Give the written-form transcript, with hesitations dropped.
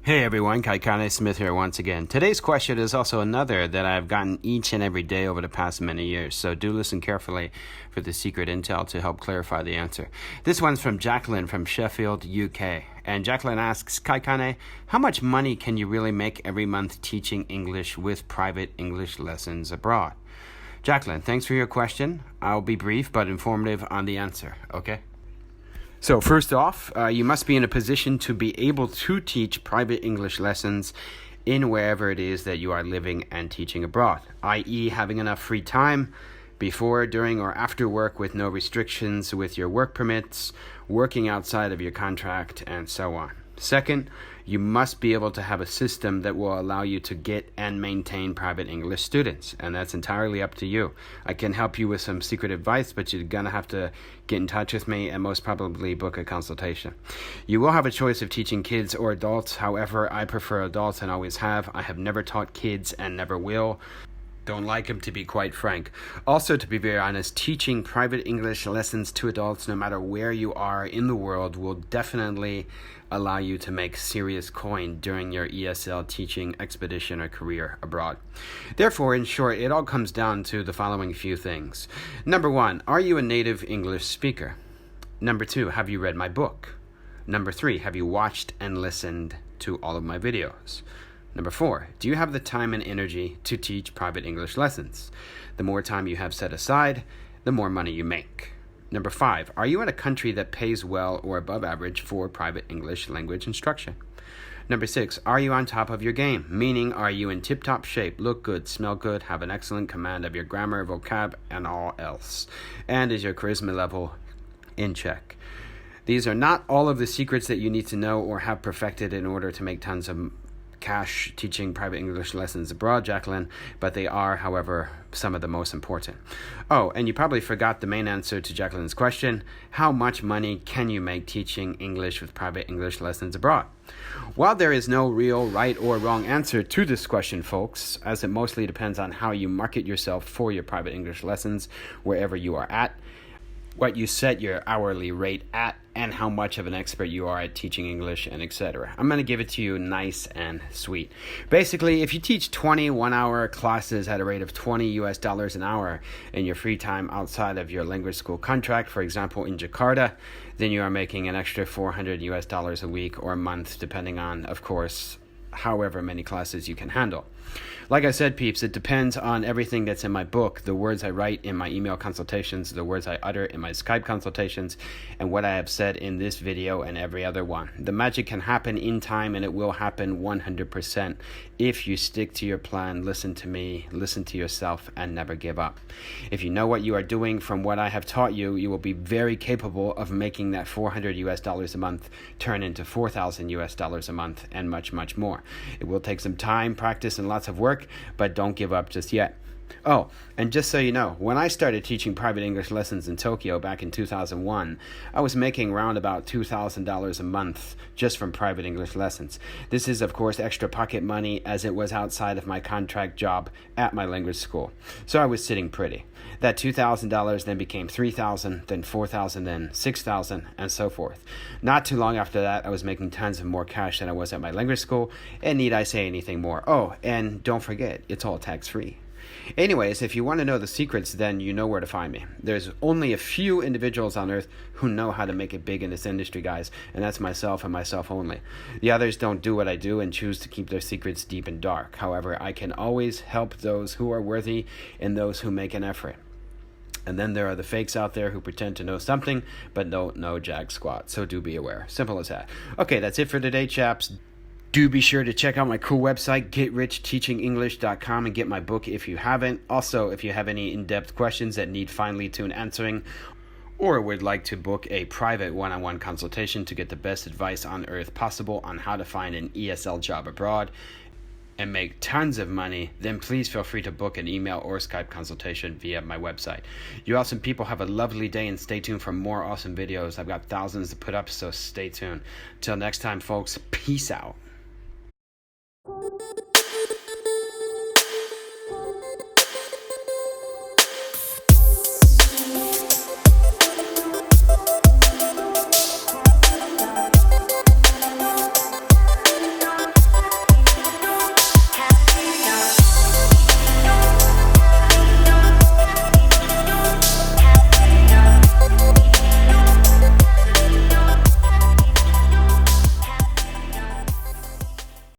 Hey everyone, Kaikane Smith here once again. Today's question is also another that I've gotten each and every day over the past many years, so do listen carefully for the secret intel to help clarify the answer. This one's from Jacqueline from Sheffield, UK. And Jacqueline asks, Kaikane, how much money can you really make every month teaching English with private English lessons abroad? Jacqueline, thanks for your question. I'll be brief but informative on the answer, okay? So first off, you must be in a position to be able to teach private English lessons in wherever it is that you are living and teaching abroad, i.e. having enough free time before, during, or after work with no restrictions with your work permits, working outside of your contract, and so on. Second, you must be able to have a system that will allow you to get and maintain private English students, and that's entirely up to you. I can help you with some secret advice, but you're going to have to get in touch with me and most probably book a consultation. You will have a choice of teaching kids or adults. However, I prefer adults and always have. I have never taught kids and never will. Don't like them, to be quite frank. Also, to be very honest, teaching private English lessons to adults, no matter where you are in the world, will definitely allow you to make serious coin during your ESL teaching expedition or career abroad. Therefore, in short, it all comes down to the following few things. Number one, are you a native English speaker? Number two, have you read my book? Number three, have you watched and listened to all of my videos? Number four, do you have the time and energy to teach private English lessons? The more time you have set aside, the more money you make. Number five, are you in a country that pays well or above average for private English language instruction? Number six, are you on top of your game? Meaning, are you in tip-top shape, look good, smell good, have an excellent command of your grammar, vocab, and all else? And is your charisma level in check? These are not all of the secrets that you need to know or have perfected in order to make tons of cash teaching private English lessons abroad, Jacqueline, but they are, however, some of the most important. Oh, and you probably forgot the main answer to Jacqueline's question. How much money can you make teaching English with private English lessons abroad? While there is no real right or wrong answer to this question, folks, as it mostly depends on how you market yourself for your private English lessons wherever you are at, what you set your hourly rate at, and how much of an expert you are at teaching English, and etc. I'm going to give it to you nice and sweet. Basically, if you teach 20 one-hour classes at a rate of $20 an hour in your free time outside of your language school contract, for example, in Jakarta, then you are making an extra $400 a week or a month, depending on, of course, however many classes you can handle. Like I said, peeps, it depends on everything that's in my book, the words I write in my email consultations, the words I utter in my Skype consultations, and what I have said in this video and every other one. The magic can happen in time, and it will happen 100% if you stick to your plan, listen to me, listen to yourself, and never give up. If you know what you are doing from what I have taught you, you will be very capable of making that $400 a month turn into $4,000 a month and much, much more. It will take some time, practice, and lots of work, but don't give up just yet. Oh, and just so you know, when I started teaching private English lessons in Tokyo back in 2001, I was making around about $2,000 a month just from private English lessons. This is, of course, extra pocket money as it was outside of my contract job at my language school. So I was sitting pretty. That $2,000 then became $3,000, then $4,000, then $6,000, and so forth. Not too long after that, I was making tons of more cash than I was at my language school, and need I say anything more? Oh, and don't forget, it's all tax-free. Anyways, if you want to know the secrets, then you know where to find me. There's only a few individuals on earth who know how to make it big in this industry, guys, and that's myself and myself only. The others don't do what I do and choose to keep their secrets deep and dark. However, I can always help those who are worthy and those who make an effort. And then there are the fakes out there who pretend to know something but don't know jack squat, so do be aware. Simple as that. Okay, that's it for today, chaps. Do be sure to check out my cool website, GetRichTeachingEnglish.com, and get my book if you haven't. Also, if you have any in-depth questions that need finely tuned answering, or would like to book a private one-on-one consultation to get the best advice on earth possible on how to find an ESL job abroad and make tons of money, then please feel free to book an email or Skype consultation via my website. You awesome people have a lovely day, and stay tuned for more awesome videos. I've got thousands to put up, so stay tuned. Till next time, folks, peace out.